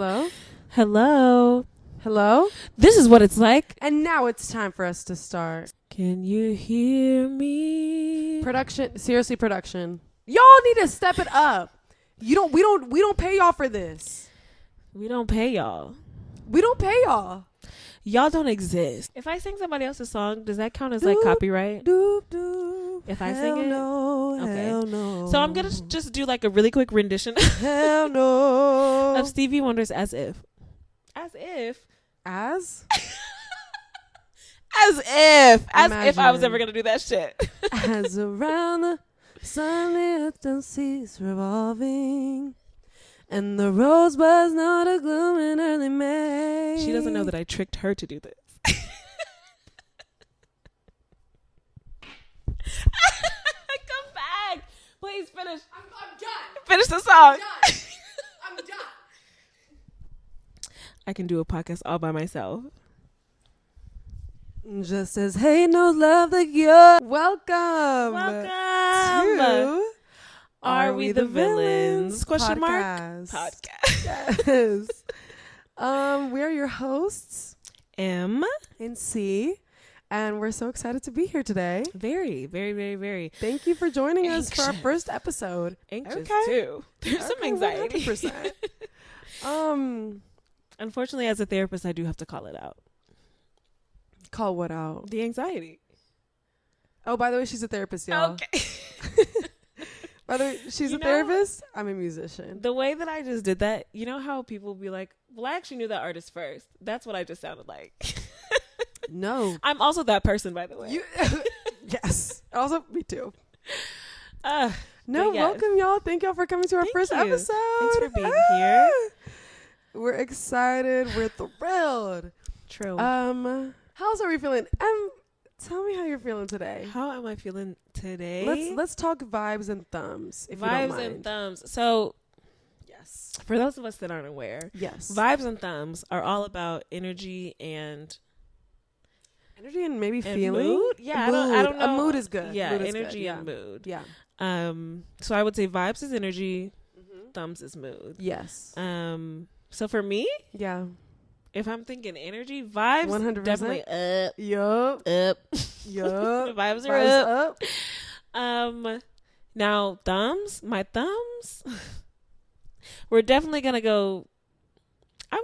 Hello? Hello. Hello? This is what it's like. And now it's time for us to start. Can you hear me? Production, seriously, production. Y'all need to step it up. We don't pay y'all for this. We don't pay y'all. We don't pay y'all. Y'all don't exist. If I sing somebody else's song, does that count as like copyright? Doop, doop. If I Hell sing it? no, Okay. hell no. So I'm going to just do like a really quick rendition Hell no. of Stevie Wonder's As If. As if. As? As if I was Imagine. ever going to do that shit. As around the sun earth and seas revolving, and the rosebuds know the gloom in early May. She doesn't know that I tricked her to do this. Come back. Please finish. I'm done. Finish the song. I'm done. I can do a podcast all by myself. Just as hate knows love the cure. Welcome. Welcome. To Are We the Villains? Question mark. Podcast. Podcast. Yes. We are your hosts, M. in C, and we're so excited to be here today. Very, very, very, very Thank you for joining us for our Anxious. first episode. anxious Okay. too. There's some anxiety. 100%. Unfortunately, as a therapist, I do have to call it out. Call what out? The anxiety. Oh, by the way, she's a therapist, y'all. Okay. By the way, she's You a know- therapist. I'm a musician. The way that I just did that, you know how people be like, well, I actually knew that artist first. That's what I just sounded like. No. I'm also that person, by the way. You. Yes. Also, me too. Uh, No, But yes. welcome, y'all. Thank y'all for coming to our Thank first you. episode. Thanks for being here. We're excited. We're thrilled. True. How's are we feeling? Tell me how you're feeling today. How am I feeling today? Let's talk vibes and thumbs. If you don't Vibes mind. and thumbs. So, Yes. for those of us that aren't aware, Yes. vibes and thumbs are all about energy and Energy and maybe and feeling. mood. Yeah, Mood. I don't know. A mood is good. Yeah, Mood is energy good. and mood. Yeah. So I would say vibes is energy, thumbs is mood. Yes. So for me, Yeah. if I'm thinking energy, vibes 100%. definitely up. Yup. The vibes are Vibes up. up. Now my thumbs, we're definitely gonna go. I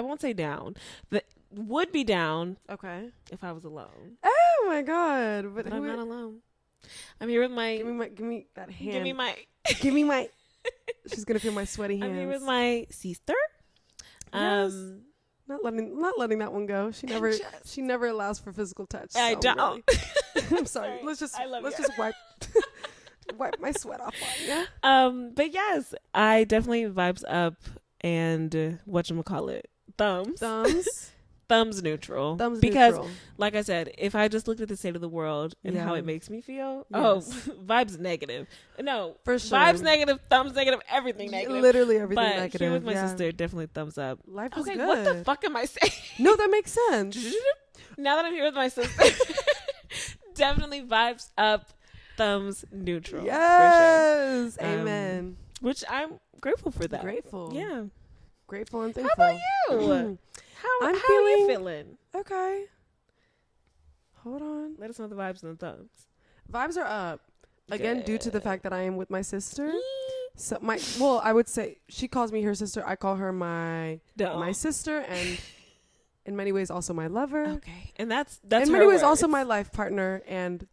won't say down. Would be down Okay. if I was alone, Oh my God. but I'm not alone. I'm here with my. Give me that hand. Give me my. Give me my. She's gonna feel my sweaty hands. I'm here with my sister. Yes. Not letting that one go. She never allows for physical touch. I so don't. really. I'm sorry. Sorry. Let's just I love you. just wipe wipe my sweat off on you. But yes, I definitely vibes up and whatchamacallit, thumbs. Thumbs neutral. Thumbs because neutral. like I said, if I just looked at the state of the world and how Yeah. it makes me feel, Yes. vibes negative. No, For sure. vibes negative, thumbs negative, everything negative. Literally everything but negative. here with my yeah. sister, definitely thumbs up. Life is Okay, good. what the fuck am I saying? No, that makes sense. Now that I'm here with my sister, definitely vibes up, thumbs neutral. For sure. Yes. Um, Amen. Which I'm grateful for that. Grateful. Yeah. Grateful and How thankful. about you? How I'm are you feeling- feeling? Okay. Hold on. Let us know the vibes and the thumbs. Vibes are up. Again, due to the Good. fact that I am with my sister. So I would say she calls me her sister. I call her my sister, and in many ways also my lover. Okay, and that's in her many ways words. also my life partner and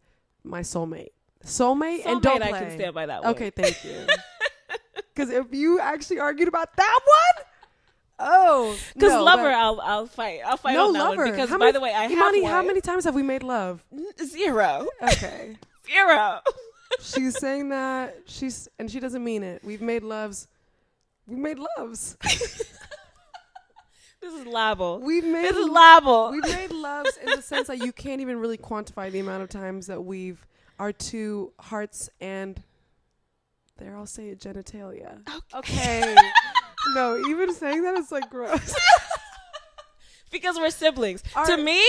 my soulmate. Soulmate and don't Soulmate, play. I can stand by that one. Okay, thank you. Because if you actually argued about that one, oh, Because no, lover, but- I'll fight. I'll fight no on that lover. one. Because How by many- the way, I have Imani, one. how many times have we made love? 0. Okay. 0. She's saying that she doesn't mean it. We've made loves. We made loves. This is libel. We've made This is libel. we've made loves in the sense that you can't even really quantify the amount of times that our two hearts and there I'll say it genitalia. Okay. No, even saying that is like gross. Because we're siblings. Our- To me,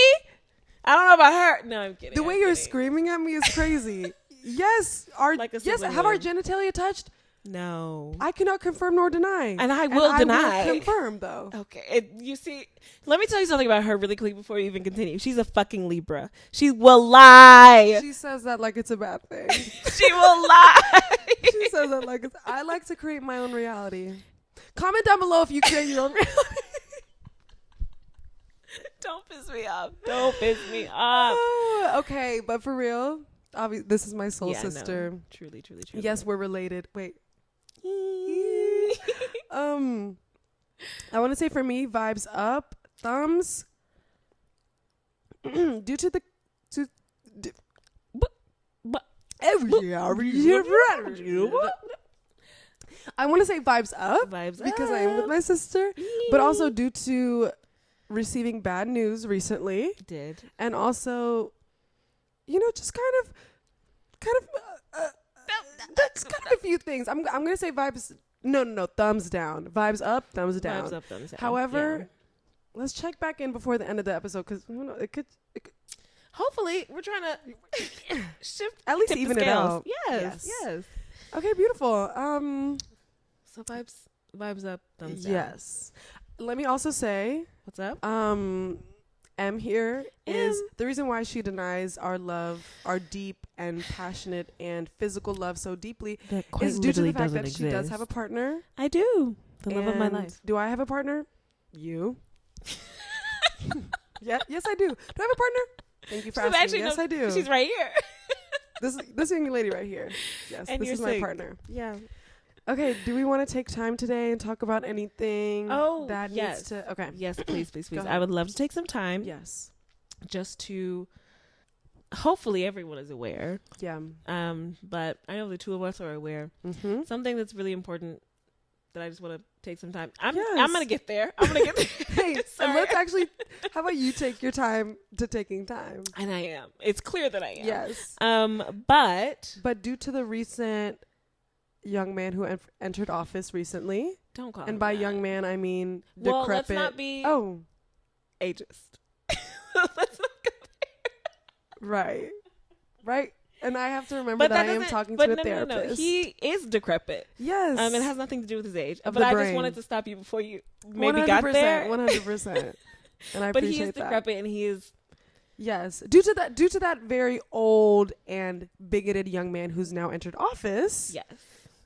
I don't know about her. No, I'm kidding. The way I'm you're kidding. screaming at me is crazy. Yes, Like a yes, sibling have our would. genitalia touched? No. I cannot confirm nor deny. And I will deny. I will confirm, though. Okay. You see, let me tell you something about her really quick before you even continue. She's a fucking Libra. She will lie. She says that like it's a bad thing. She will lie. She says that like it's... I like to create my own reality. Comment down below if you create your own reality. Don't piss me off. Don't piss me off. Okay, but for real, obviously, this is my soul sister. No. Truly. Yes, we're related. Wait. I want to say for me, vibes up, thumbs. Due to the I want to say vibes up because I am with my sister, but also due to receiving bad news recently. And also, just kind of that's kind of a few things. I'm gonna say vibes. No, thumbs down. Vibes up, thumbs down. Vibes up, thumbs down. However, let's check back in before the end of the episode because it could. Hopefully, we're trying to shift, at least even it out. Yes. Okay, beautiful. So vibes up, thumbs down. Yes. Let me also say, what's up? M here is the reason why she denies our love, our deep and passionate and physical love so deeply is due to the fact that she does have a partner. I do. The love of my life. Do I have a partner? You. Yeah. Yes, I do. Do I have a partner? Thank you for asking. Yes, I do. She's right here. This young lady right here. Yes, and this is my partner. Yeah. Okay, do we want to take time today and talk about anything that needs to... Okay. Yes, please. I would love to take some time. Yes. Just to... Hopefully everyone is aware. Yeah. But I know the two of us are aware. Mm-hmm. Something that's really important that I just want to take some time. I'm going to get there. Hey, and let's actually... How about you take your time to taking time? And I am. It's clear that I am. Yes. But due to the recent... young man who entered office recently. Don't call and him by that. Young man, I mean decrepit. Well, let's not be ageist. Let's not go there. Right. And I have to remember that I am talking to a therapist. No. He is decrepit. Yes. It has nothing to do with his age. But I just wanted to stop you before you maybe got there. 100%. And I appreciate that. But he is decrepit and he is... Yes. Due to that very old and bigoted young man who's now entered office. Yes.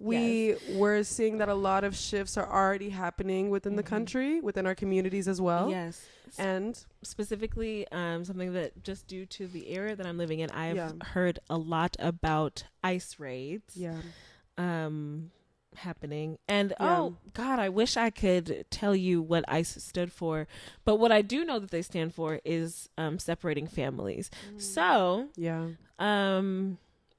We're seeing that a lot of shifts are already happening within the country, within our communities as well. Yes. And specifically, something that just due to the era that I'm living in, I've heard a lot about ICE raids. Yeah. Happening. And oh God, I wish I could tell you what ICE stood for. But what I do know that they stand for is separating families. So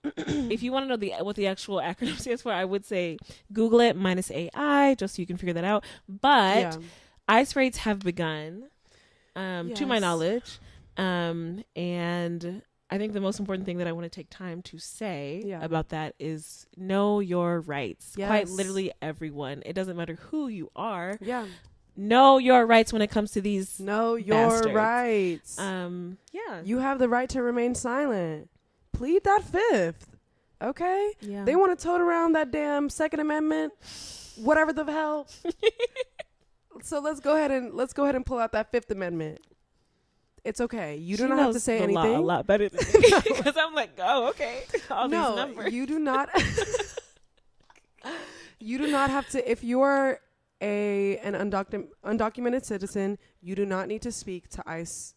if you want to know what the actual acronym stands for, I would say Google it -AI just so you can figure that out. But ICE raids have begun, to my knowledge. And I think the most important thing that I want to take time to say about that is know your rights. Yes. Quite literally everyone. It doesn't matter who you are. Yeah. Know your rights when it comes to these Know your bastards. rights. You have the right to remain silent. Plead that fifth. Okay? Yeah. They want to tote around that damn Second Amendment, whatever the hell. So let's go ahead and pull out that Fifth Amendment. It's okay. You do not have to say anything. A lot better than me because I'm like, oh, okay. All these numbers. You do not. You do not have to. If you are an undocumented citizen, you do not need to speak to ICE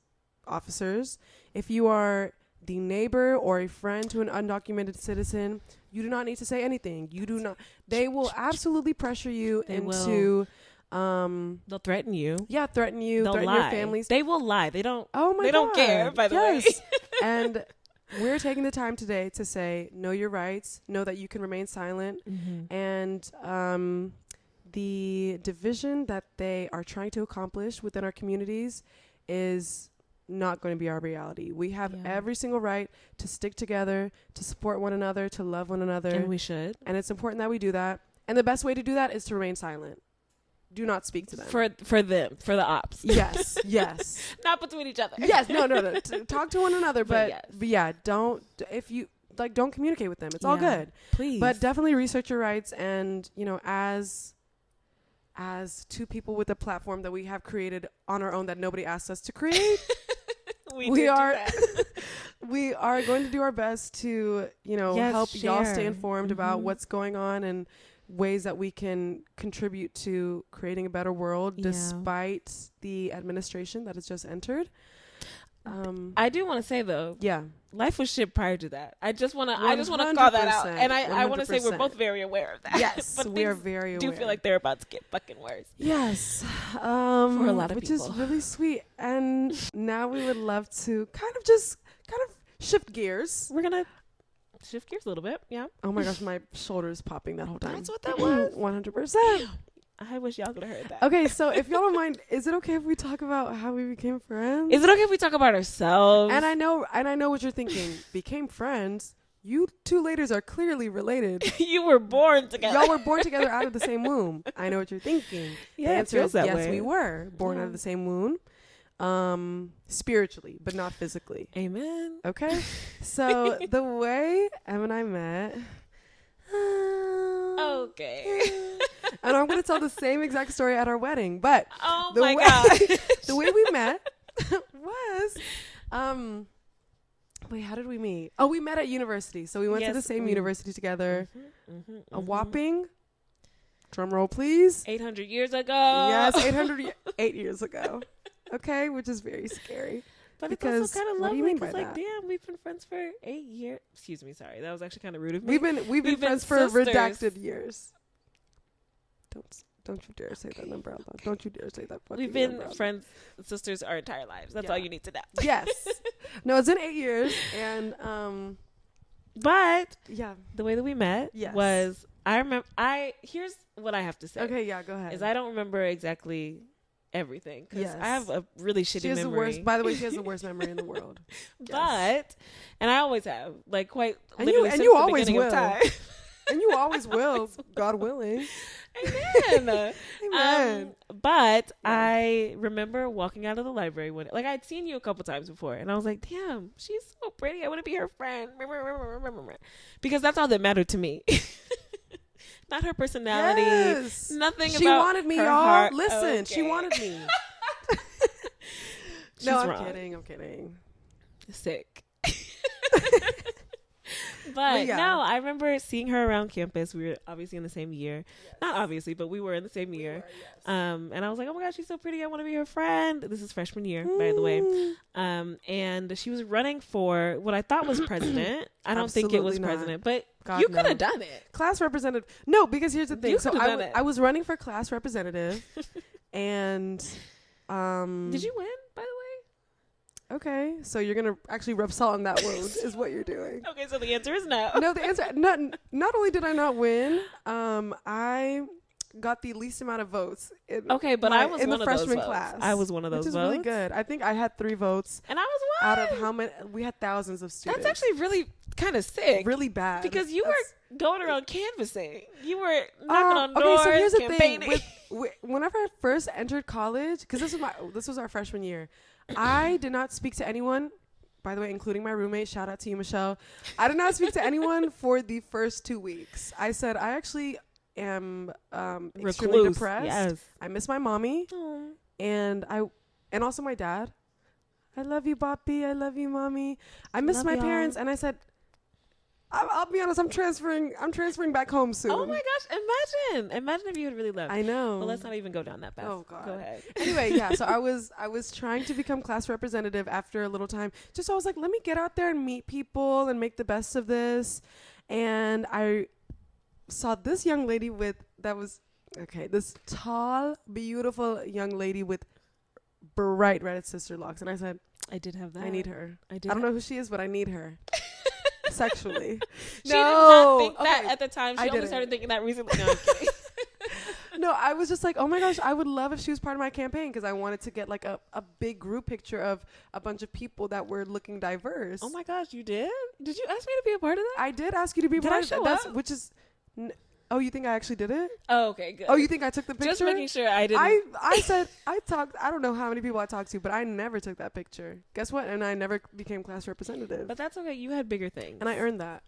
officers. If you are the neighbor or a friend to an undocumented citizen, you do not need to say anything. You do not. They will absolutely pressure you into. They'll threaten you. Yeah, threaten you. They'll threaten lie. your families. They will lie. They don't. Oh my God. They don't care. By the way. And we're taking the time today to say, know your rights. Know that you can remain silent. Mm-hmm. And the division that they are trying to accomplish within our communities is not going to be our reality. We have every single right to stick together, to support one another, to love one another. And we should. And it's important that we do that. And the best way to do that is to remain silent. Do not speak to them. For them, for the ops. Yes. Not between each other. Yes, no. Talk to one another, but yeah, don't. If you like, don't communicate with them. It's all good. Please. But definitely research your rights. And, you know, as two people with a platform that we have created on our own that nobody asked us to create, we are we are going to do our best to, you know, help y'all stay informed about what's going on and ways that we can contribute to creating a better world despite the administration that has just entered. I do want to say though, life was shit prior to that. I just want to call that out, and I want to say we're both very aware of that. Yes, but we are very aware. Do feel like they're about to get fucking worse. Yes, for a lot of which people, is really sweet. And now we would love to kind of shift gears. We're gonna shift gears a little bit. Yeah. Oh my gosh, my shoulder is popping that whole time. That's what that was. 100%. I wish y'all could have heard that. Okay, so if y'all don't mind, is it okay if we talk about how we became friends? Is it okay if we talk about ourselves? And I know what you're thinking. Became friends? You two ladies are clearly related. You were born together. Y'all were born together out of the same womb. I know what you're thinking. Yeah, the answer is that yes, way. we were born out of the same womb. Spiritually, but not physically. Amen. Okay? So the way Em and I met... okay. And I'm going to tell the same exact story at our wedding, but God. The way we met was, wait, how did we meet? Oh, we met at university. So we went to the same university together. A whopping, drum roll please, 800 years ago. Yes, 8 years ago. Okay, which is very scary. But because it's also kind of what lovely. do you mean by like, that? damn, we've been friends for 8 years. Excuse me, sorry, that was actually kind of rude of me. We've been friends for sisters. redacted years. Don't you dare say that number out loud. Don't you dare say that. We've been friends, sisters our entire lives. That's all you need to know. Yes. No, it's been 8 years, and but yeah, the way that we met was I remember. Here's what I have to say. Okay, yeah, go ahead. Is I don't remember exactly everything because I have a really shitty memory. By the way, she has the worst memory in the world. But and I always have quite and literally you since the always beginning will. of time. And you always will, God willing. Amen. Amen. But I remember walking out of the library when, I'd seen you a couple times before, and I was like, "Damn, she's so pretty. I want to be her friend." Because that's all that mattered to me. Not her personality. Yes. Nothing. She about wanted me, her y'all. heart. Listen, Okay. she wanted me. No, I'm kidding. Sick. But no, I remember seeing her around campus. We were obviously in the same year. Yes. Not obviously, but we were in the same year. And I was like, oh my gosh, she's so pretty. I want to be her friend. This is freshman year, by the way. And she was running for what I thought was president. I don't think it was president, but God, you could have done it. Class representative. No, because here's the thing. You so I was running for class representative. And did you win, by the way? Okay, so you're gonna actually rub salt on that wound, is what you're doing. Okay, so the answer is no. No, the answer not only did I not win, I got the least amount of votes. But I was in one the of those freshman votes. class. I was one of those which is votes. really good. I think I had 3 votes, and I was one out of how many? We had thousands of students. That's actually really kind of sick. Really bad because you were going around canvassing. You were knocking on doors. Okay, so here's the campaigning. thing. Whenever I first entered college, because this was our freshman year. I did not speak to anyone, by the way, including my roommate. Shout out to you, Michelle. I did not speak to anyone for the first 2 weeks. I said, I actually am extremely depressed. Yes. I miss my mommy. Aww. And also my dad. I love you, Boppy. I love you, Mommy. I miss my parents. And I said, I'll be honest, I'm transferring back home soon. Oh my gosh, imagine if you had really left. I know. Well, let's not even go down that path. Oh God. Go ahead. Anyway, yeah, so I was trying to become class representative after a little time. Just so I was like, let me get out there and meet people and make the best of this. And I saw this young lady this tall, beautiful young lady with bright red sister locks. And I said, I did have that. I need her. I don't know who she is, but I need her. Sexually. She did not think that at the time. She only started thinking that recently. No, I'm kidding. No, I was just like, oh my gosh, I would love if she was part of my campaign because I wanted to get like a big group picture of a bunch of people that were looking diverse. Oh my gosh, you did? Did you ask me to be a part of that? I did ask you to be part of that. Up? Which is Oh, you think I actually did it? Oh, okay, good. Oh, you think I took the picture? Just making sure I didn't. I said I talked. I don't know how many people I talked to, but I never took that picture. Guess what? And I never became class representative. But that's okay. You had bigger things. And I earned that.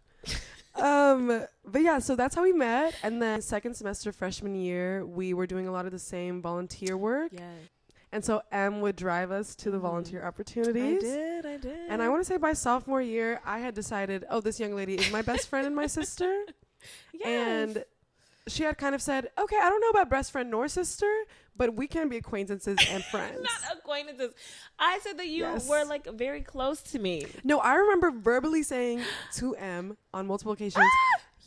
But yeah, so that's how we met. And then second semester freshman year, we were doing a lot of the same volunteer work. Yeah. And so Em would drive us to the volunteer opportunities. I did. And I want to say by sophomore year, I had decided, oh, this young lady is my best friend and my sister. Yes. And she had kind of said, okay, I don't know about best friend nor sister, but we can be acquaintances and friends. Not acquaintances. I said that you Yes. were like very close to me. No, I remember verbally saying to Em on multiple occasions,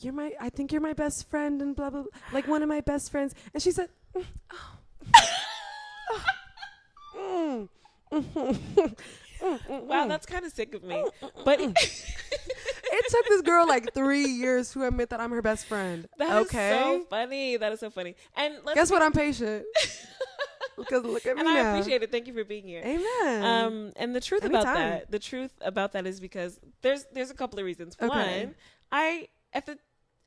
I think you're my best friend and blah, blah, blah, like one of my best friends. And she said, Wow, that's kind of sick of me. But it took this girl like 3 years to admit that I'm her best friend. that is so funny. That is so funny. And Guess what? I'm patient. Because look at me and now. I appreciate it. Thank you for being here. Amen. And the truth about that is because there's a couple of reasons. Okay. One, I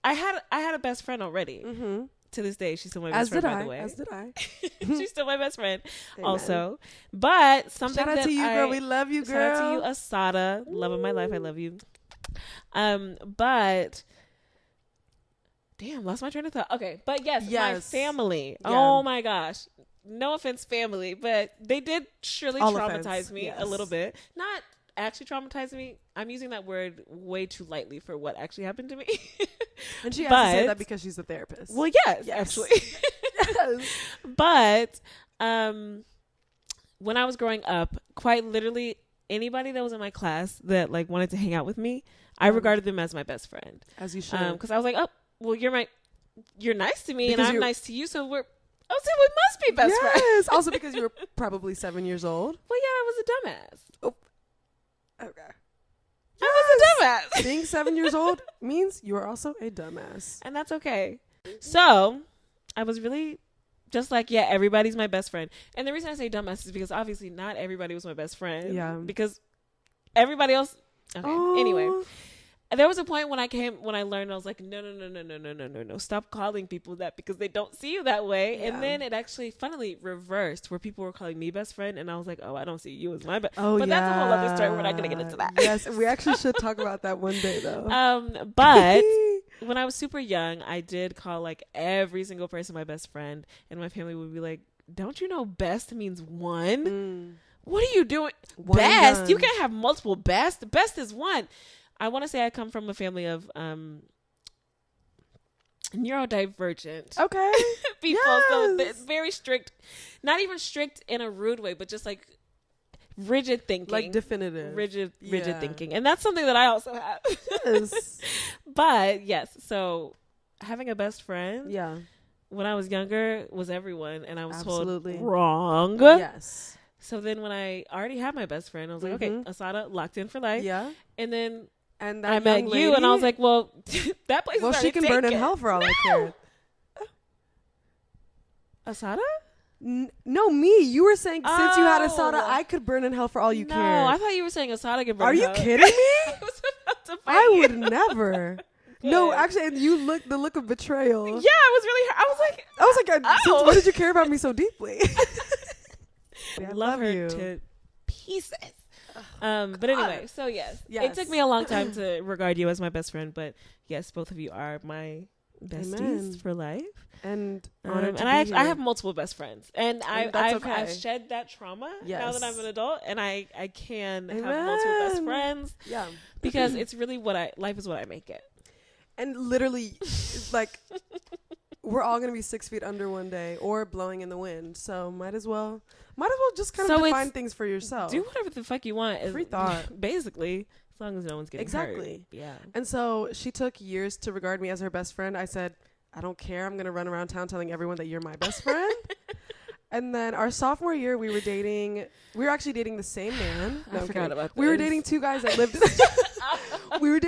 had a best friend already. Mm-hmm. To this day, she's still my best friend, by the way. As did I. She's still my best friend Amen. also. But something Shout out that to you, girl. We love you, girl. Shout out to you, Asada. Love of my life. I love you. But damn, lost my train of thought. Okay, but yes. My family. Yeah. Oh my gosh. No offense, family, but they did surely traumatize me a little bit. Not actually traumatize me. I'm using that word way too lightly for what actually happened to me. And she has to say that because she's a therapist. Well, yes. Actually. Yes. But when I was growing up, quite literally anybody that was in my class that like wanted to hang out with me, I regarded them as my best friend. As you should. Because I was like, oh, well, you're nice to me because and I'm nice to you, so we must be best friends. Yes. Also because you were probably 7 years old. Well, yeah, I was a dumbass. Oh. Okay. I was a dumbass. Being 7 years old means you are also a dumbass. And that's okay. So I was really just like, yeah, everybody's my best friend. And the reason I say dumbass is because obviously not everybody was my best friend. Yeah. Because everybody else. Okay. Oh. Anyway. There was a point when I learned, I was like, no. Stop calling people that because they don't see you that way. Yeah. And then it actually, funnily, reversed where people were calling me best friend. And I was like, oh, I don't see you as my best. Oh, but that's a whole other story. We're not going to get into that. Yes, we actually should talk about that one day, though. But when I was super young, I did call like every single person my best friend. And my family would be like, don't you know best means one? Mm. What are you doing? One best? You can't have multiple best. Best is one. I want to say I come from a family of neurodivergent people. Yes. So they're very strict, not even strict in a rude way, but just like rigid thinking. Like definitive. Rigid thinking. And that's something that I also have. Yes. But yes, so having a best friend yeah, when I was younger was everyone. And I was Absolutely. told wrong. Yes. So then when I already had my best friend, I was like, okay, Asada, locked in for life. Yeah. And then and I met you, and I was like, well, that place is she can burn in hell for all I care. Asada? No, me. You were saying since you had Asada, I could burn in hell for all you care. No, I thought you were saying Asada could burn Are in hell. you kidding me? I was about to fight I you. would never. No, actually, and you look the look of betrayal. Yeah, I was like, since when did you care about me so deeply? I love her you to pieces. But anyway, so yes, it took me a long time to regard you as my best friend, but yes, both of you are my besties for life. And I have multiple best friends, and I've shed that trauma now that I'm an adult, and I can have multiple best friends. Yeah, because it's really life is what I make it. And literally, like, we're all gonna be 6 feet under one day, or blowing in the wind. So might as well just kind of define things for yourself. Do whatever the fuck you want. Free thought, basically, as long as no one's getting hurt. Yeah. And so she took years to regard me as her best friend. I said, I don't care. I'm gonna run around town telling everyone that you're my best friend. And then our sophomore year, we were actually dating the same man. No, I forgot about this. We were dating two guys that lived. We were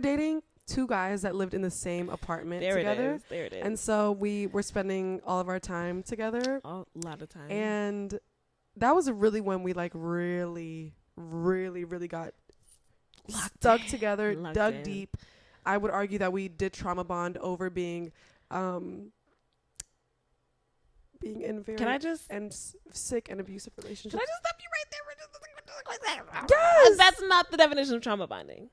dating two guys that lived in the same apartment together. There it is. And so we were spending all of our time together. A lot of time. And that was really when we like really, really, really got stuck together, dug deep. I would argue that we did trauma bond over being in very sick and abusive relationships. Can I just stop you right there? Yes, that's not the definition of trauma bonding.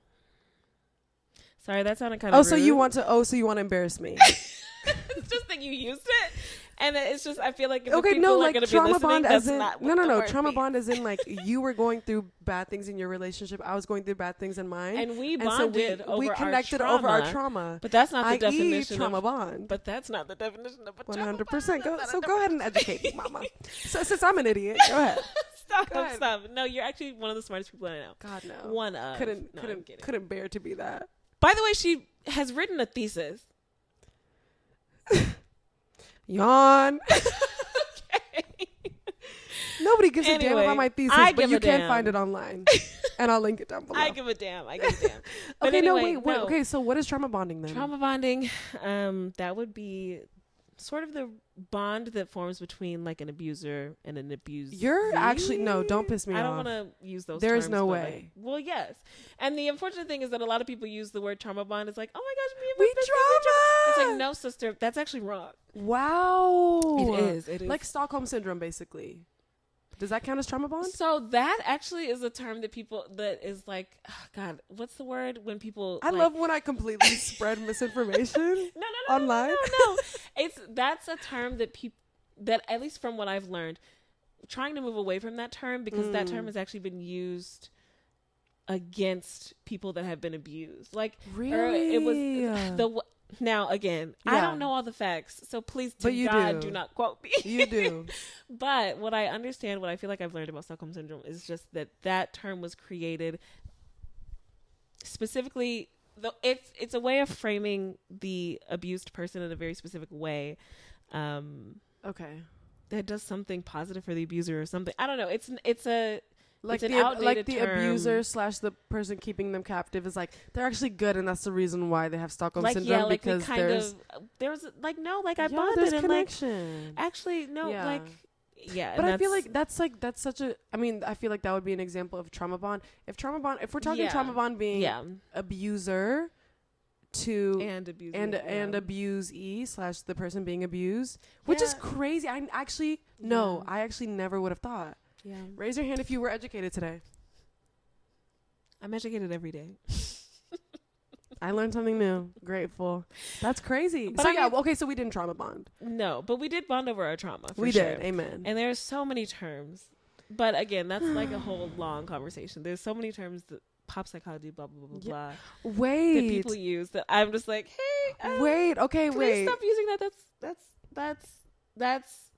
Sorry, that sounded kind of rude. So you want to embarrass me? It's just that you used it, and it's just I feel like if okay, people no, are like gonna be trauma listening, bond that's as in not what no. the word Trauma means. bond as in like you were going through bad things in your relationship. I was going through bad things in mine, and we bonded over we connected our over our trauma. But that's not the i.e. definition trauma of bond. But that's not the definition of a 100%. Go ahead and educate me, mama. So since I'm an idiot, go ahead. Stop. No, you're actually one of the smartest people I know. God no. One of. Couldn't bear to be that. By the way, she has written a thesis. Yawn. Okay. Nobody gives a damn about my thesis, but you can find it online. And I'll link it down below. I give a damn. But okay, anyway, wait. Okay, so what is trauma bonding then? Trauma bonding, that would be sort of the bond that forms between like an abuser and an abused. You're actually no, don't piss me off. I don't want to use those There terms. is no way. Like, well, yes. And the unfortunate thing is that a lot of people use the word trauma bond. It's like, oh my gosh, me and my trauma. It's like, no, sister, that's actually wrong. Wow. It is. Like Stockholm syndrome, basically. Does that count as trauma bond? So that actually is a term that is like, oh God, what's the word when people? I love when I completely spread misinformation. No, online. No. That's a term that at least from what I've learned, trying to move away from that term because that term has actually been used against people that have been abused. Like, really, it was Now, again, I don't know all the facts, so please, do not quote me. You do. But what I understand, what I feel like I've learned about Stockholm Syndrome is just that term was created specifically, it's a way of framing the abused person in a very specific way. Okay. That does something positive for the abuser or something. I don't know. It's an outdated term. Abuser / the person keeping them captive is like they're actually good, and that's the reason why they have Stockholm syndrome. Yeah, like because I bonded and connection. Actually no, But I feel like that's such a. I mean, I feel like that would be an example of trauma bond. If we're talking trauma bond being abuser to and abusee / the person being abused, which is crazy. I actually never would have thought. Yeah. Raise your hand if you were educated today. I'm educated every day. I learned something new. Grateful. That's crazy. But so we didn't trauma bond. No, but we did bond over our trauma. We did. Amen. And there's so many terms. But again, that's like a whole long conversation. There's so many terms that pop psychology, blah, blah, blah, blah, blah. Wait. That people use that I'm just like, hey. Please stop using that. That's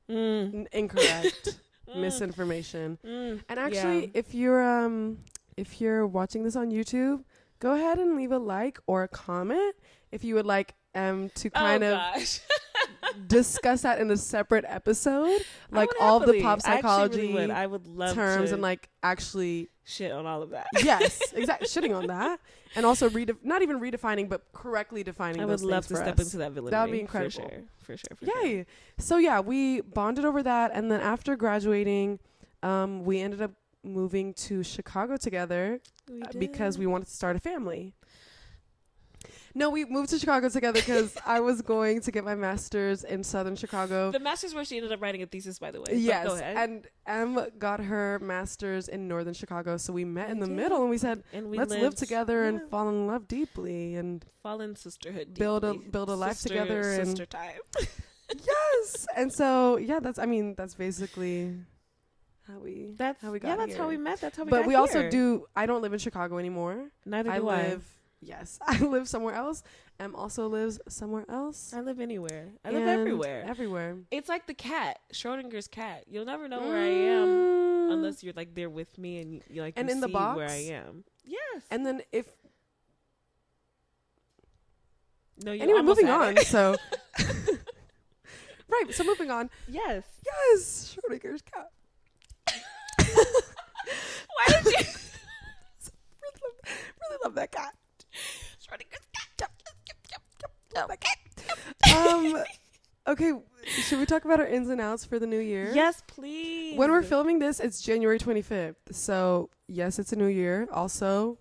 incorrect. Misinformation. And actually, if you're watching this on YouTube, go ahead and leave a like or a comment if you would like to kind of discuss that in a separate episode, like all of the pop psychology I would love terms and like actually shit on all of that. Yes, exactly. Shitting on that, and also not even redefining, but correctly defining. I would love to step into that villainy. That would be incredible. For sure. Yay! So yeah, we bonded over that, and then after graduating, we ended up moving to Chicago together because we wanted to start a family. No, we moved to Chicago together because I was going to get my master's in Southern Chicago. The master's where she ended up writing a thesis, by the way. Yes, go ahead. and Em got her master's in Northern Chicago, so we met in the middle, and we said, let's live together and fall in love deeply and fall in sisterhood. Build a life together and sister time. Yes, and so that's basically how we got here. That's how we met. That's how we got here. But we also do. I don't live in Chicago anymore. Neither do I. Yes, I live somewhere else. Em also lives somewhere else. I live anywhere. I live everywhere. Everywhere. It's like the cat, Schrodinger's cat. You'll never know where I am unless you're like there with me and you like and you in see the box where I am. Yes. And then if anyway, moving on. So right. So moving on. Yes. Schrodinger's cat. Why did you really love that cat? Okay, should we talk about our ins and outs for the new year? Yes, please. When we're filming this, it's January 25th. So, yes, it's a new year. Also,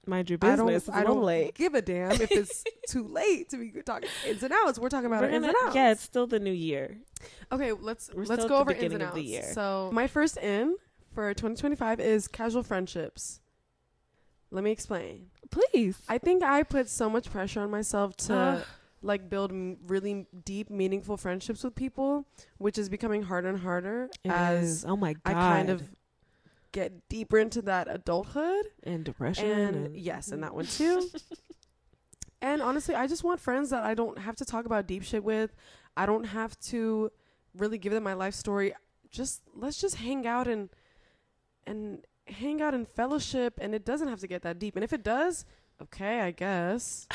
Mind your business. I don't give a damn if it's too late to be talking ins and outs. We're talking about ins and outs. Yeah, it's still the new year. Okay, let's go over ins and outs. So my first in for 2025 is casual friendships. Let me explain. Please. I think I put so much pressure on myself to like build really deep, meaningful friendships with people, which is becoming harder and harder oh my God. I kind of get deeper into that adulthood and depression and yes, and that one too. And honestly, I just want friends that I don't have to talk about deep shit with. I don't have to really give them my life story. Let's just hang out and hang out in fellowship, and it doesn't have to get that deep. And if it does, okay, I guess.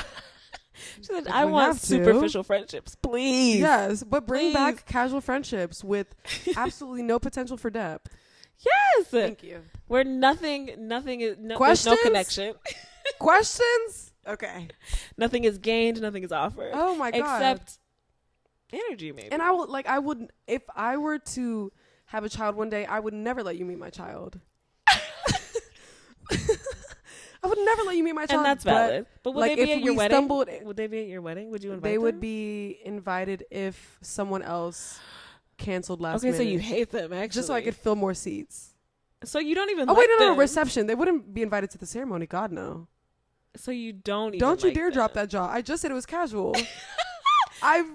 She said, I want superficial friendships, please. Yes, but bring back casual friendships with absolutely no potential for depth. Yes. Thank you. Where nothing is, there's Questions? no connection. Questions? Okay. Nothing is gained, nothing is offered. Oh my God. Except energy, maybe. And if I were to have a child one day, I would never let you meet my child. I would never let you meet my child. And that's valid. But would like, they be at your wedding? Would they be at your wedding? Would you invite them? They would be invited if someone else canceled last minute. Okay, so you hate them, actually. Just so I could fill more seats. So you don't even no, reception. They wouldn't be invited to the ceremony. God, no. So you don't even Don't you dare drop that jaw. I just said it was casual. I've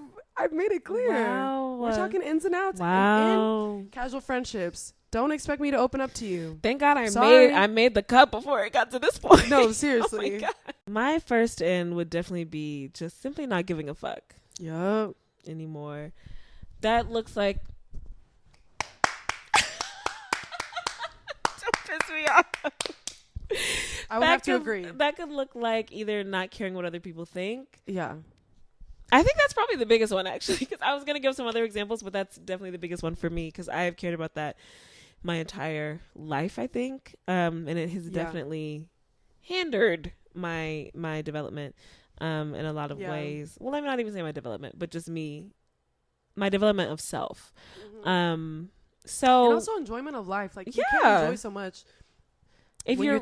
made it clear. Wow. We're talking ins and outs. Wow. And casual friendships. Don't expect me to open up to you. Thank God I made the cut before it got to this point. No, seriously. Oh my first in would definitely be just simply not giving a fuck. Yup. Anymore. That looks like don't piss me off. I would have to agree. That could look like either not caring what other people think. Yeah. I think that's probably the biggest one, actually, because I was going to give some other examples, but that's definitely the biggest one for me because I have cared about that my entire life, I think. And it has definitely hindered my development in a lot of ways. Well, I'm not even saying my development, but just my development of self. Mm-hmm. So and also enjoyment of life. Like, you can't enjoy so much. If you're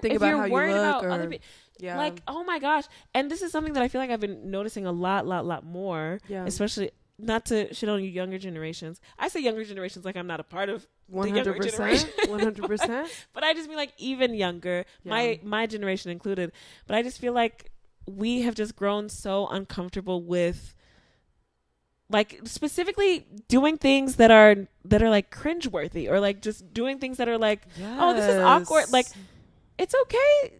worried about other people, yeah. Like, oh my gosh. And this is something that I feel like I've been noticing a lot more, especially not to shit on you younger generations. I say younger generations like I'm not a part of 100%, the younger generation. 100%. But I just mean like even younger, my generation included. But I just feel like we have just grown so uncomfortable with like specifically doing things that are like cringeworthy or like just doing things that are like, oh, this is awkward. Like, it's okay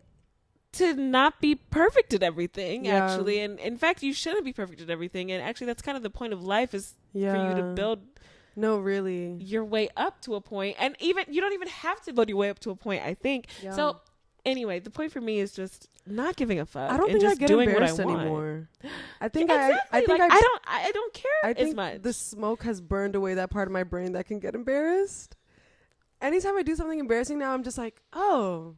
to not be perfect at everything, actually. And in fact, you shouldn't be perfect at everything. And actually, that's kind of the point of life is for you to build your way up to a point. And even you don't even have to build your way up to a point, I think. Yeah. So anyway, the point for me is just not giving a fuck. I don't think I get embarrassed anymore. I think I don't care as much. The smoke has burned away that part of my brain that can get embarrassed. Anytime I do something embarrassing now, I'm just like, oh.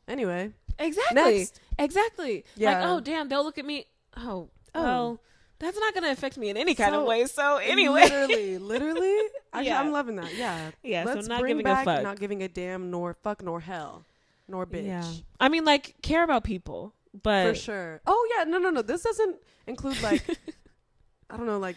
Anyway. Exactly. Yeah. Like, oh damn, they'll look at me. Oh. Well, that's not gonna affect me in any kind of way. So anyway, literally, I'm loving that. Yeah. Yeah. Let's so not bring giving back a fuck. not giving a damn, nor fuck, nor hell, nor bitch. Yeah. I mean, like, care about people, but for sure. Oh yeah, no. This doesn't include like, I don't know, like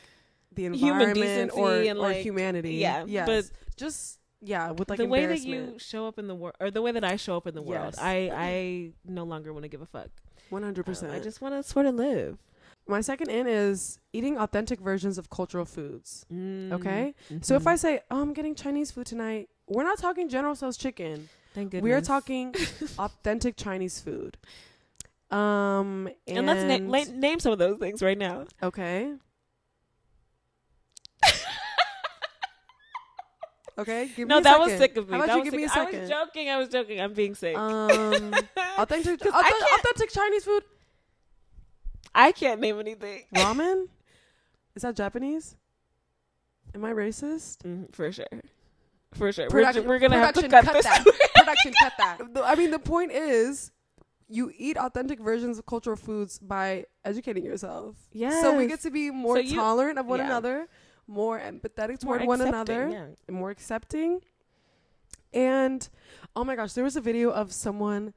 the environment or humanity. Yeah. Yes. But just. Yeah, with like the way that you show up in the world, or the way that I show up in the world, I no longer want to give a fuck. 100%. I just want to sort of live. My second in is eating authentic versions of cultural foods. Okay, mm-hmm. So if I say, "Oh, I'm getting Chinese food tonight," we're not talking General Tso's chicken. Thank goodness. We are talking authentic Chinese food. And let's name some of those things right now. Okay. Okay, give me a second. That was sick of me. How about you give me a second? I was joking. I'm being sick. Authentic Chinese food? I can't name anything. Ramen? Is that Japanese? Am I racist? For sure. We're going to have to cut that. Production, cut that. I mean, the point is, you eat authentic versions of cultural foods by educating yourself. Yes. So we get to be more tolerant of one another. More empathetic toward one another, and more accepting. And oh my gosh, there was a video of someone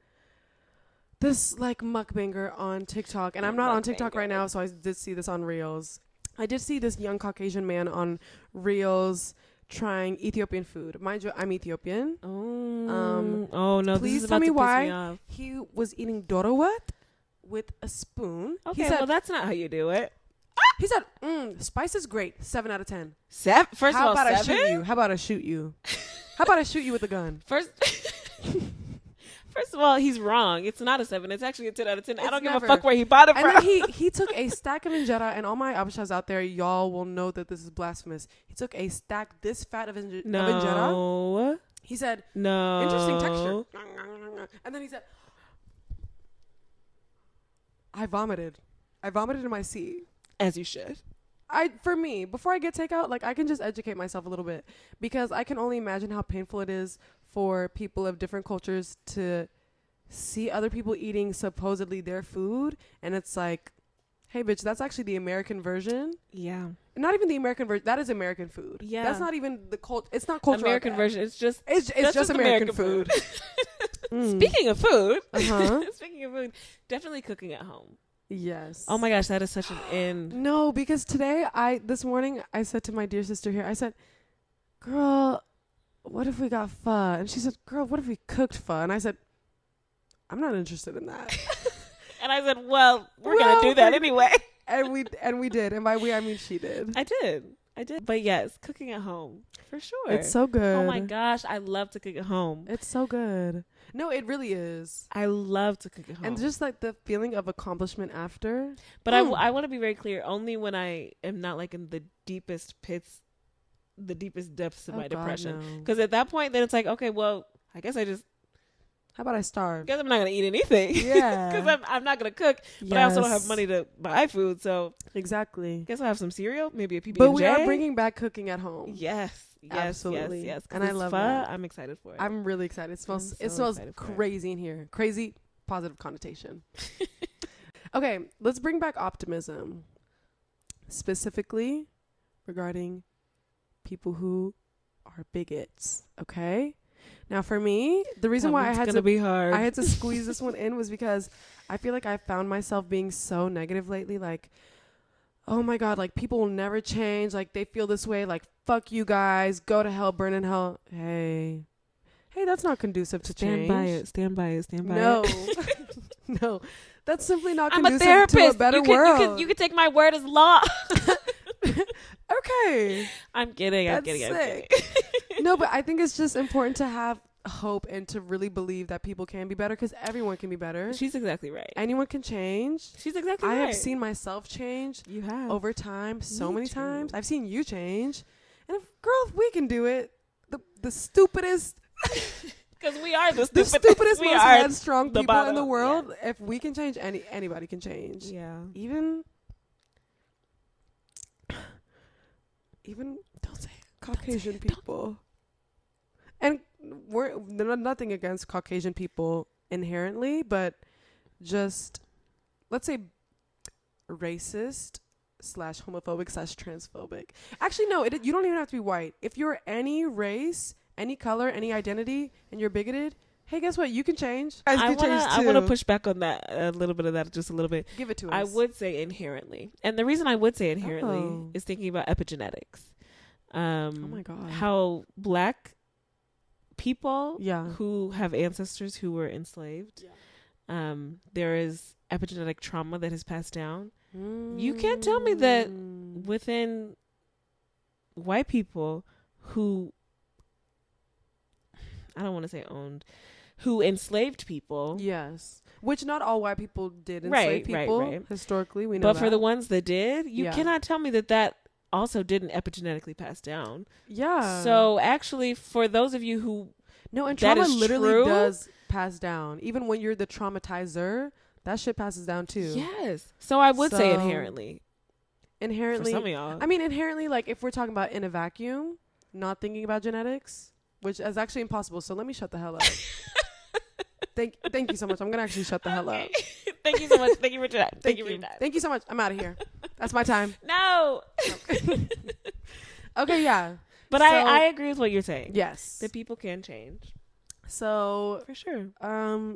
this like mukbanger on TikTok, and I'm not on TikTok right now, so I did see this on Reels. I did see this young Caucasian man on Reels trying Ethiopian food. Mind you, I'm Ethiopian. Oh no! Please tell me why he was eating dorowet with a spoon. Okay, well that's not how you do it. He said, "Spice is great. 7 out of 10." First How of all, about 7? I shoot you? How about I shoot you? How about I shoot you with a gun? First of all, he's wrong. It's not a 7. It's actually a 10 out of 10. I don't give a never. fuck where he bought it from. And then he took a stack of injera, and all my abshas out there, y'all will know that this is blasphemous. He took a stack this fat of injera. No. He said, no. Interesting texture. And then he said, I vomited in my seat. As you should. For me, before I get takeout, like I can just educate myself a little bit, because I can only imagine how painful it is for people of different cultures to see other people eating supposedly their food, and it's like, hey bitch, that's actually the American version. Yeah. Not even the American version. That is American food. Yeah. That's not even the it's not cultural. American version. It's just American food. Speaking of food. Uh-huh. Speaking of food, definitely cooking at home. Yes. Oh my gosh, that is such an end. No, because this morning I said to my dear sister here, I said, girl, what if we got pho? And she said, girl, what if we cooked pho? And I said, I'm not interested in that. And I said, well, we're going to do that anyway. And we did. And by we, I mean she did. I did. But yes, cooking at home, for sure. It's so good. Oh my gosh, I love to cook at home. It's so good. No, it really is. I love to cook at home. And just like the feeling of accomplishment after. But I want to be very clear, only when I am not like in the deepest depths of my depression. Because at that point, then it's like, okay, well, I guess how about I starve? Guess I'm not going to eat anything. Yeah. Because I'm not going to cook, but I also don't have money to buy food. So exactly. Guess I'll have some cereal, maybe a PB&J. But we are bringing back cooking at home. Yes. Absolutely. Yes. And I love that. I'm excited for it. I'm really excited. It smells crazy in here. Crazy, positive connotation. Okay, let's bring back optimism. Specifically regarding people who are bigots. Okay? Now, for me, the reason why I had to squeeze this one in was because I feel like I found myself being so negative lately. Like, oh my God, like people will never change. Like they feel this way. Like, fuck you guys. Go to hell, burn in hell. Hey, that's not conducive to change. Stand by it. No, no, that's simply not I'm conducive a therapist. to a better world. You can take my word as law. Okay. I'm kidding. No, but I think it's just important to have hope and to really believe that people can be better, because everyone can be better. She's exactly right. Anyone can change. She's exactly right. I have seen myself change. You have. Over time so many times. I've seen you change. And if we can do it, the stupidest... Because we are the stupidest, most headstrong people in the world. Yes. If we can change, anybody can change. Yeah. Even don't say it. Caucasian people. And we're nothing against Caucasian people inherently, but just, let's say, racist / homophobic / transphobic. Actually, no, you don't even have to be white. If you're any race, any color, any identity, and you're bigoted, hey, guess what? You can change. I want to push back on that, a little bit of that, just a little bit. Give it to us. I would say inherently. And the reason I would say inherently is thinking about epigenetics. Oh my God. How black people Yeah. who have ancestors who were enslaved, there is epigenetic trauma that has passed down. You can't tell me that within white people who, I don't want to say owned, who enslaved people. Yes. Which not all white people did enslave people. Right. Historically, we know But for the ones that did, you Yeah. cannot tell me that also didn't epigenetically pass down. Yeah. So actually, for those of you who... No, and that trauma is literally true, does pass down. Even when you're the traumatizer, that shit passes down too. Yes. So I would say inherently. Inherently. For some of y'all. I mean, inherently, like if we're talking about in a vacuum, not thinking about genetics, which is actually impossible. So let me shut the hell up. Thank you so much. I'm gonna actually shut the hell up. Thank you so much. Thank you for that. Thank you for that. Thank you so much. I'm out of here. That's my time. No. Okay, yeah. But I agree with what you're saying. Yes. That people can change. So, For sure.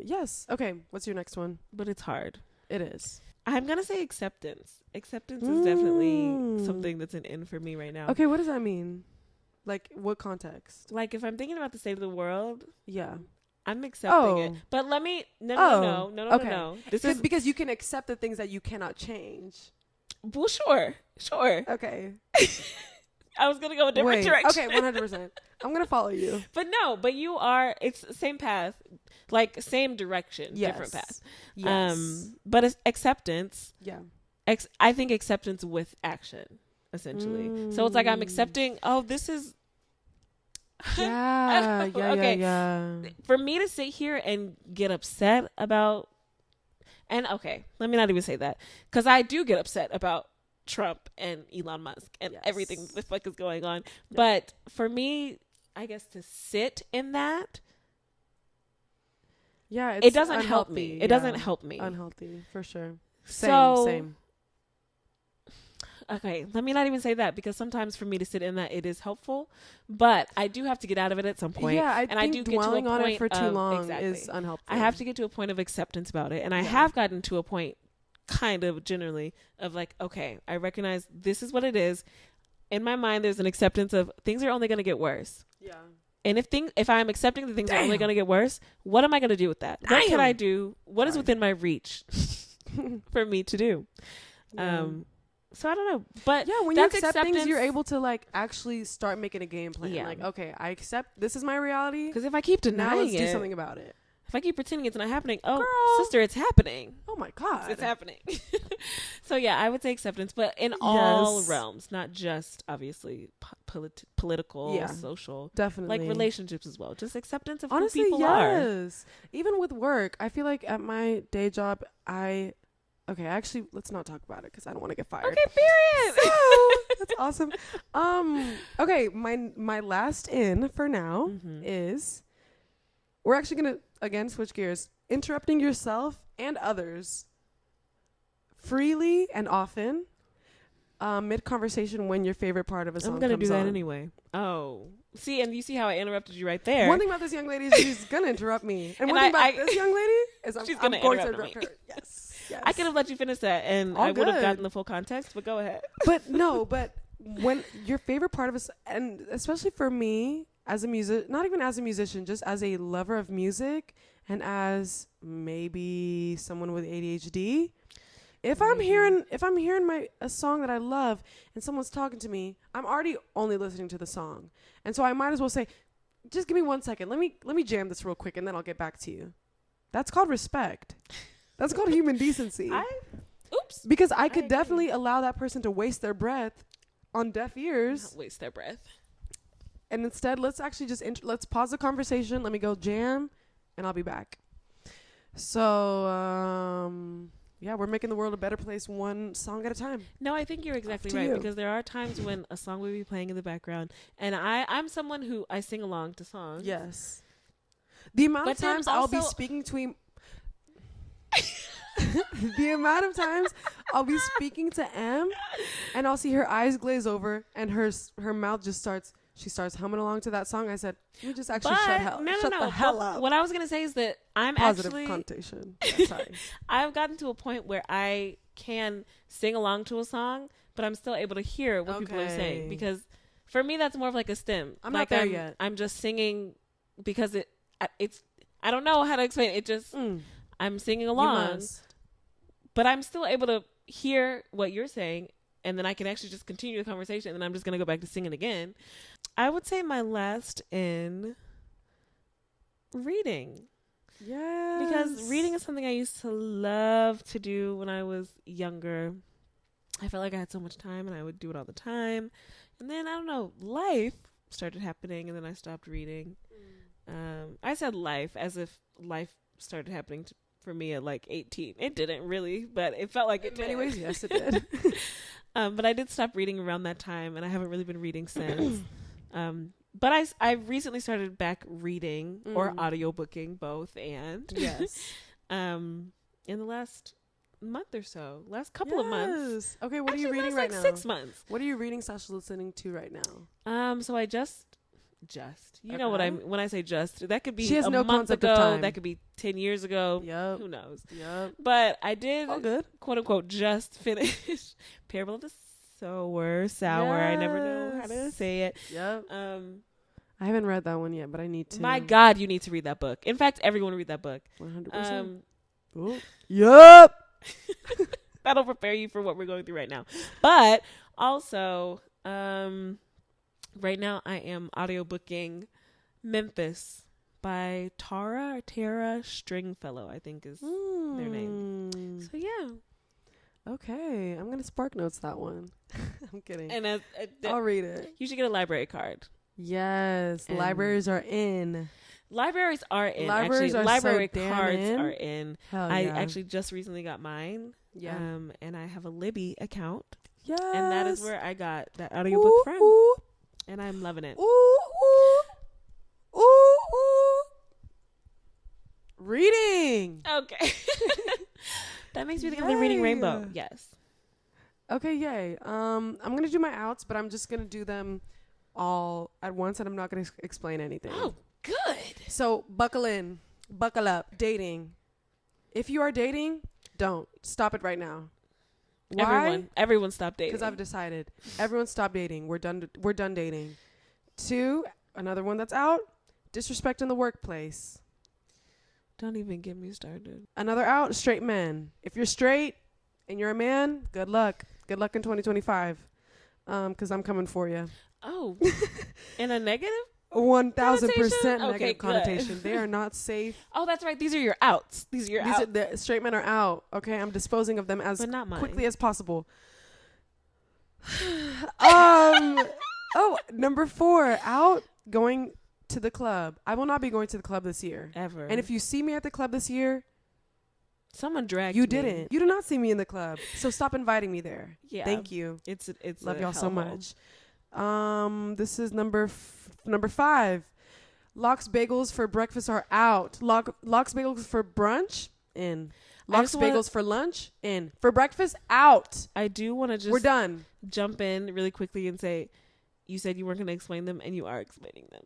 yes. Okay, what's your next one? But it's hard. It is. I'm going to say acceptance. Acceptance is definitely something that's an in for me right now. Okay, what does that mean? Like, what context? Like, if I'm thinking about the state of the world, Yeah. I'm accepting it. But let me... No. Okay. This is... Because you can accept the things that you cannot change. Well, sure. Okay. I was going to go a different direction. Okay, 100%. I'm going to follow you. But you are... It's the same path. Like, same direction. Yes. Different path. Yes. But it's acceptance. Yeah. I think acceptance with action, essentially. So it's like I'm accepting, this is... Yeah. Yeah. For me to sit here and get upset about... And, okay, let me not even say that. Because I do get upset about Trump and Elon Musk and everything the fuck is going on. Yeah. But for me, I guess to sit in that... Yeah, it doesn't help me. It doesn't help me. Unhealthy, for sure. Same. Okay, let me not even say that, because sometimes for me to sit in that, it is helpful, but I do have to get out of it at some point. Yeah, I think dwelling on it for too long is unhelpful. I have to get to a point of acceptance about it, and I have gotten to a point, kind of generally, of like, okay, I recognize this is what it is. In my mind, there's an acceptance of things are only going to get worse. Yeah. And if I'm accepting that things are only going to get worse, what am I going to do with that? What can I do? What is within my reach for me to do? So I don't know, but when you accept things, you're able to like actually start making a game plan. Yeah. Like, okay, I accept this is my reality. Because if I keep denying now let's do something about it. If I keep pretending it's not happening, girl, sister, it's happening. Oh my God, it's happening. So yeah, I would say acceptance, but in all realms, not just obviously political, social, definitely, like relationships as well. Just acceptance of honestly, who people are. Even with work, I feel like at my day job, okay, actually, let's not talk about it because I don't want to get fired. Okay, period. So, that's awesome. Okay, my last in for now is we're actually gonna again switch gears. Interrupting yourself and others freely and often mid conversation when your favorite part of a song comes on. I'm gonna do that anyway. Oh. See, and you see how I interrupted you right there. One thing about this young lady is she's gonna interrupt me, and one thing about this young lady is I'm going to interrupt her. Yes. Yes. I could have let you finish that, and I would have gotten the full context, but go ahead. But when your favorite part of us, and especially for me as a not even as a musician, just as a lover of music, and as maybe someone with ADHD, if I'm hearing a song that I love and someone's talking to me, I'm already only listening to the song, and so I might as well say, just give me 1 second. Let me jam this real quick, and then I'll get back to you. That's called respect. That's called human decency. Because I could definitely allow that person to waste their breath on deaf ears. Not waste their breath. And instead, let's actually just let's pause the conversation. Let me go jam, and I'll be back. So, we're making the world a better place one song at a time. No, I think you're exactly right. Because there are times when a song will be playing in the background, and I'm someone who I sing along to songs. Yes. The amount of times I'll be speaking to the amount of times I'll be speaking to M and I'll see her eyes glaze over and her mouth just starts humming along to that song. I said, "You just actually shut the hell up." What I was gonna say is that I'm positive actually connotation. Yeah, sorry. I've gotten to a point where I can sing along to a song, but I'm still able to hear what people are saying, because for me that's more of like a stem. I'm not there yet. I'm just singing because it's I don't know how to explain it. It just I'm singing along, but I'm still able to hear what you're saying, and then I can actually just continue the conversation, and then I'm just going to go back to singing again. I would say my last in reading. Yes. Because reading is something I used to love to do when I was younger. I felt like I had so much time, and I would do it all the time. And then, I don't know, life started happening, and then I stopped reading. I said life as if life started happening for me at like 18. It didn't really, but it felt like it did. In many ways, yes, it did. But I did stop reading around that time, and I haven't really been reading since. But I recently started back reading or audiobooking, both, and yes. In the last month or so, last couple of months. Okay, what are you reading right now? 6 months. What are you reading / listening to right now? So I just Just. You know what I mean when I say just. That could be she has a no month concept ago. of time. That could be 10 years ago. Yep. Who knows? Yep. But I did, All good. quote unquote, just finish Parable of the Sower. I never know how to say it. Yep. I haven't read that one yet, but I need to. My God, you need to read that book. In fact, everyone read that book. 100%. Yup. That'll prepare you for what we're going through right now. But also, right now I am audiobooking Memphis by Tara Stringfellow, I think is their name. So yeah. Okay, I'm gonna Spark Notes that one. I'm kidding. And I'll read it. You should get a library card. Yes, and libraries are in. Libraries are in. Libraries actually, are library so cards in. are in. Hell I yeah. actually just recently got mine. Yeah. And I have a Libby account. Yes. And that is where I got that audiobook from. And I'm loving it. Reading. Okay. That makes me think of the Reading Rainbow. Yes. Okay, yay. I'm going to do my outs, but I'm just going to do them all at once, and I'm not going to explain anything. Oh, good. So buckle in. Buckle up. Dating. If you are dating, don't. Stop it right now. Why? Everyone stop dating. Because I've decided. Everyone stop dating. We're done dating. 2, another one that's out. Disrespect in the workplace. Don't even get me started. Another out. Straight men. If you're straight and you're a man, good luck. Good luck in 2025. Because I'm coming for you. Oh. In a negative? 1,000% Okay, negative connotation. They are not safe. Oh, that's right. These are your outs. These are your outs. The straight men are out. Okay, I'm disposing of them as quickly as possible. Number 4, out, going to the club. I will not be going to the club this year. Ever. And if you see me at the club this year, someone dragged you me. didn't. You did not see me in the club. So stop inviting me there. Yeah. Thank you. It's love y'all so much. This is number 5. Lox Bagels for breakfast are out. Lox Bagels for brunch in. Lox Bagels for lunch in. For breakfast out. I do want to just we're done. Jump in really quickly and say, you said you weren't going to explain them, and you are explaining them.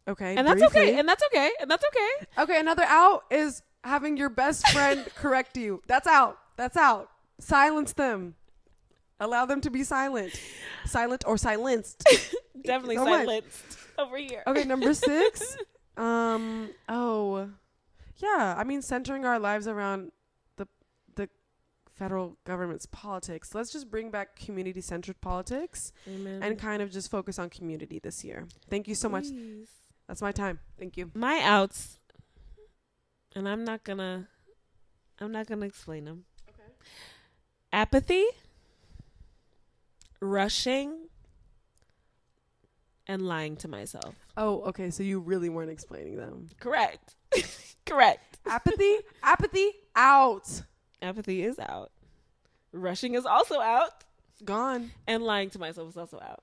Okay, and that's okay. And that's okay. And that's okay. Okay, another out is having your best friend correct you. That's out. That's out. Silence them. Allow them to be silent. Silent or silenced. Definitely silenced over here. Okay, number 6. Yeah, I mean, centering our lives around the federal government's politics. Let's just bring back community-centered politics. Amen. And kind of just focus on community this year. Thank you so much. That's my time. Thank you. My outs, and I'm not gonna explain them. Okay. Apathy, rushing, and lying to myself. Oh, okay. So you really weren't explaining them. Correct. Correct. Apathy, out. Apathy is out. Rushing is also out. Gone. And lying to myself is also out.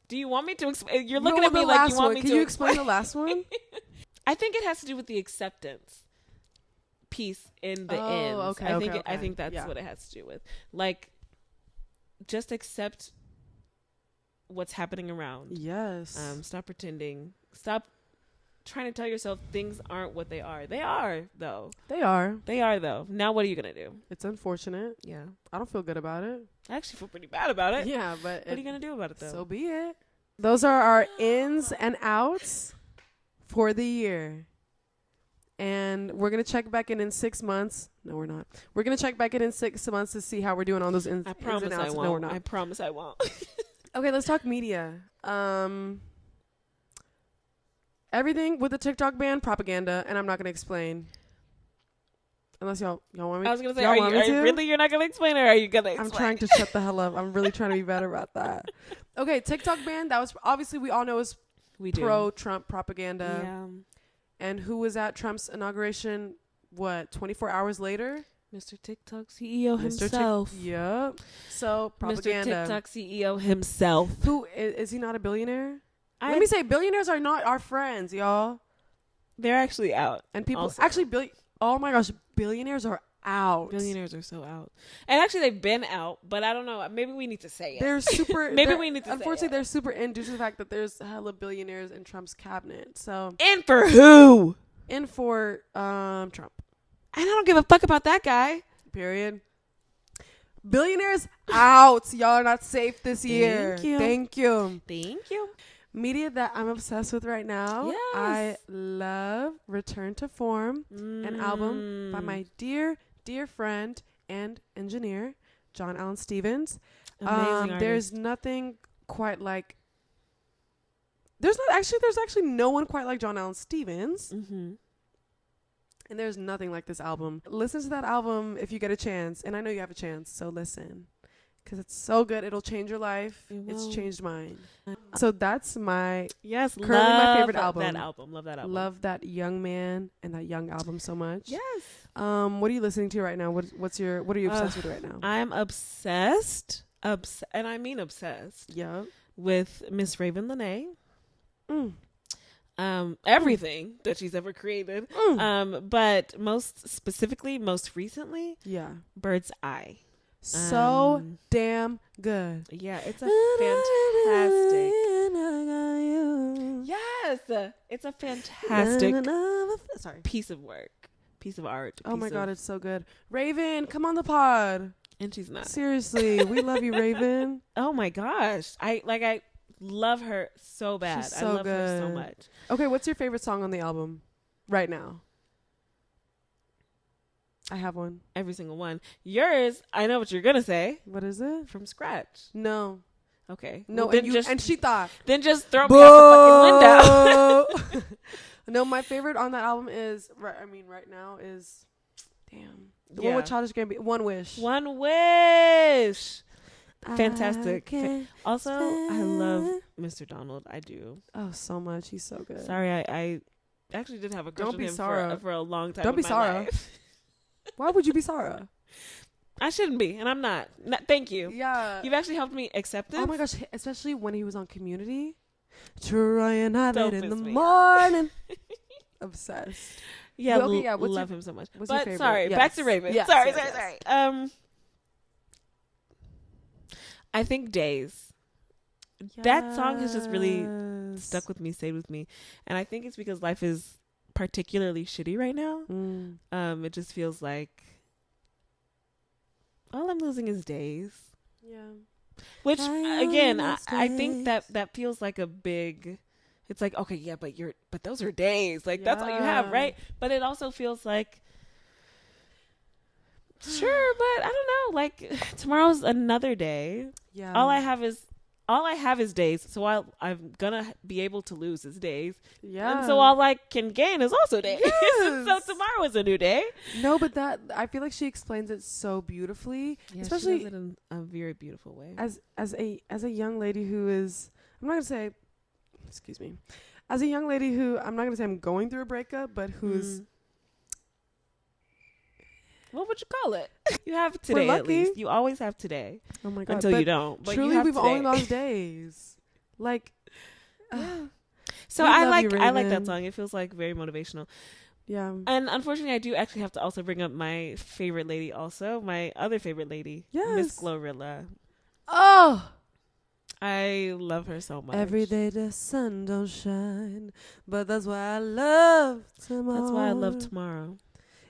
Do you want me to explain? You're looking at me like you want me to. Can you explain the last one? I think it has to do with the acceptance piece in the end. Okay. I think that's what it has to do with. Like, just accept what's happening around. Yes. Stop pretending. Stop trying to tell yourself things aren't what they are. They are, though. They are. Now what are you going to do? It's unfortunate. Yeah. I don't feel good about it. I actually feel pretty bad about it. Yeah, but what are you going to do about it, though? So be it. Those are our ins and outs for the year. And we're going to check back in 6 months. No, we're not. We're going to check back in 6 months to see how we're doing on those ins and outs. I won't. No, we're not. I promise I won't. Okay, let's talk media. Everything with the TikTok ban, propaganda, and I'm not going to explain. Unless y'all want me to. I was going to say, are you really you're not going to explain, or are you going to explain? I'm trying to shut the hell up. I'm really trying to be better about that. Okay, TikTok ban, that was obviously we all know is pro-Trump propaganda. Yeah. And who was at Trump's inauguration, 24 hours later? Mr. TikTok CEO himself. Yep. So, propaganda. Mr. TikTok CEO himself. Who, is he not a billionaire? Let me say, billionaires are not our friends, y'all. They're actually out. And people, also. actually, oh my gosh, billionaires are out. Billionaires are so out. And actually, they've been out, but I don't know. Maybe we need to say it. They're super. Maybe we need to say it. Unfortunately, they're super in due to the fact that there's hella billionaires in Trump's cabinet. So In for who? in for Trump. And I don't give a fuck about that guy. Period. Billionaires out. Y'all are not safe this year. Thank you. Thank you. Thank you. Media that I'm obsessed with right now. Yes. I love Return to Form, an album by my dear friend and engineer, John Allen Stevens. Amazing artist. There's nothing quite like. There's actually no one quite like John Allen Stevens. Mm-hmm. And there's nothing like this album. Listen to that album if you get a chance. And I know you have a chance, so listen. Because it's so good. It'll change your life. It's changed mine. So that's my currently my favorite album. That album. Love that album. Love that young man and that young album so much. Yes. What are you listening to right now? What are you obsessed with right now? I'm obsessed. And I mean obsessed. Yeah. With Miss Raven Lenae. Mm. Everything that she's ever created. But most recently, yeah, Bird's Eye. So damn good. Yeah, it's a fantastic. Yes, it's a fantastic piece of art. Oh my God, it's so good. Raven, come on the pod. And she's not. Seriously, we love you, Raven. Oh my gosh, I love her so bad. She's so I love her so good. much. Okay, what's your favorite song on the album right now? I have one. Every single one. Yours, I know what you're gonna say. What is it? From scratch. No. Okay. No, well, and she thought. Then just throw me out the fucking window. No, my favorite on that album is right now is the one with Childish Gambino. One Wish. One Wish. Fantastic. Also, I love Mr. Donald. I do. Oh, so much. He's so good. Sorry, I actually did have a crush on him for a long time. Don't be Sarah. Life. Why would you be Sarah? I shouldn't be, and I'm not. Thank you. Yeah. You've actually helped me accept it. Oh my gosh, especially when he was on Community. Try and have Don't it in the piss me morning. Obsessed. Yeah, love him so much. What's your But favorite? sorry, Yes. back to Raven. Yes, sorry. I think Days. That song has just really stuck with me, stayed with me. And I think it's because life is particularly shitty right now. It just feels like all I'm losing is days. Yeah. Which again, I think that feels like a big, it's like, okay, yeah, but those are days. Like that's all you have, right? But it also feels like, sure, but I don't know, like tomorrow's another day. Yeah. All I have is days. So I'm gonna be able to lose is days. Yeah. And so all I can gain is also days. Yes. So tomorrow is a new day. No, but I feel like she explains it so beautifully, especially she does it in a very beautiful way. As a young lady who is, I'm not gonna say, excuse me, as a young lady who, I'm not gonna say I'm going through a breakup, but who's. What would you call it? You have today at least. You always have today. Oh my God. Until you don't. But truly, we've today. only lost days. Like, So I like that song. It feels like very motivational. Yeah. And unfortunately, I do actually have to also bring up my favorite lady also. My other favorite lady. Yes. Miss Glorilla. Oh. I love her so much. Every day the sun don't shine, but that's why I love tomorrow. That's why I love tomorrow.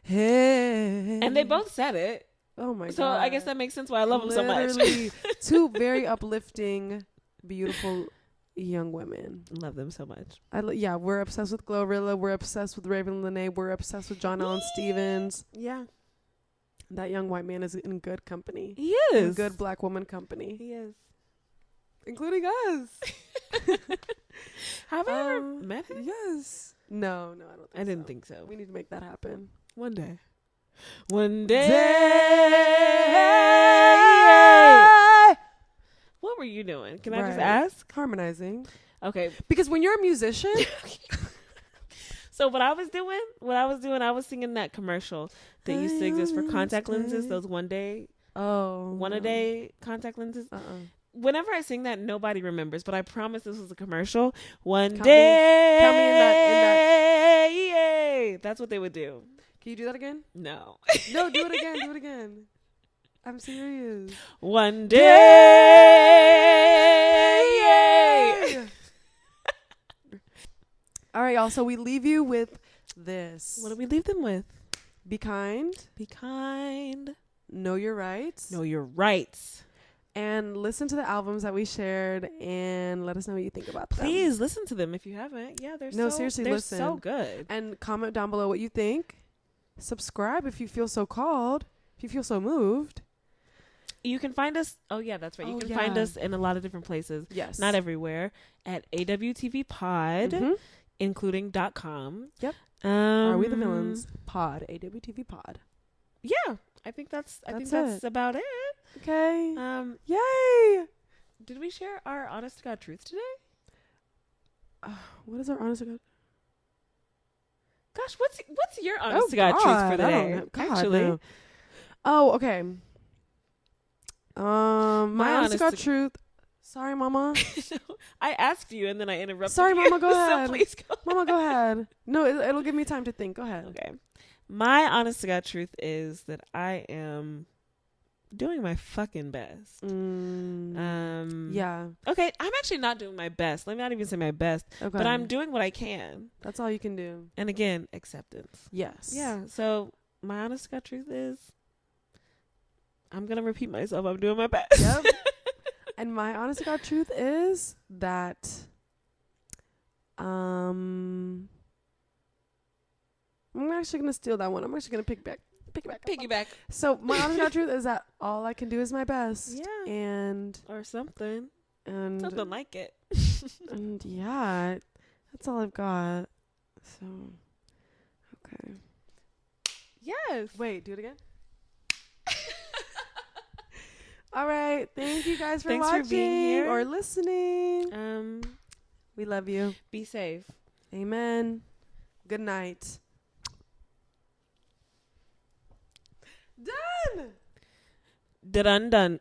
Hey. And they both said it. Oh my God. So I guess that makes sense why I love them so much. Two very uplifting, beautiful young women. Love them so much. We're obsessed with Glorilla. We're obsessed with Raven Lenae. We're obsessed with John Allen Stevens. Yeah. That young white man is in good company. He is. In good black woman company. He is. Including us. Have I ever met him? Yes. No, I don't think so. I didn't think so. We need to make that happen. One day. One day. What were you doing? Can I just ask? Harmonizing. Okay. Because when you're a musician. So what I was doing, I was singing that commercial that used to exist for contact lenses, those one a day contact lenses. Whenever I sing that, nobody remembers, but I promise this was a commercial. One day. Count me in that. That's what they would do. Can you do that again? No. No, do it again. Do it again. I'm serious. One day. Yay! All right, y'all. So we leave you with this. What do we leave them with? Be kind. Be kind. Know your rights. Know your rights. And listen to the albums that we shared and let us know what you think about them. Please listen to them if you haven't. Yeah, seriously, they're listen. so good. And comment down below what you think. Subscribe if you feel so called. If you feel so moved. You can find us. Oh, yeah, that's right. You can find us in a lot of different places. Yes. Not everywhere. At AWTV Pod, Mm-hmm. including .com. Yep. Are We the Villains? Pod. AWTV Pod. Yeah. I think that's about it. Okay. Yay. Did we share our honest to God truth today? What is our honest to God? Gosh, what's your honest to God truth for today? Actually. No. Oh, okay. My honest to God truth. Sorry, Mama. I asked you and then I interrupted. Sorry, Mama. Go ahead. So please go. Mama, go ahead. No, it'll give me time to think. Go ahead. Okay. My honest to God truth is that I am doing my fucking best. Yeah. Okay, I'm actually not doing my best. Let me not even say my best. Okay. But I'm doing what I can. That's all you can do. And again, acceptance. Yes. Yeah. So my honest to God truth is I'm gonna repeat myself. I'm doing my best. Yep. And my honest to God truth is that I'm actually gonna steal that one. I'm actually gonna piggyback. So my honest to God truth is that all I can do is my best. Yeah. And or something. And something like it. And yeah, that's all I've got. So okay. Yes. Wait, do it again. All right. Thank you guys for Thanks watching for being here or listening. We love you. Be safe. Amen. Good night. Done. Done.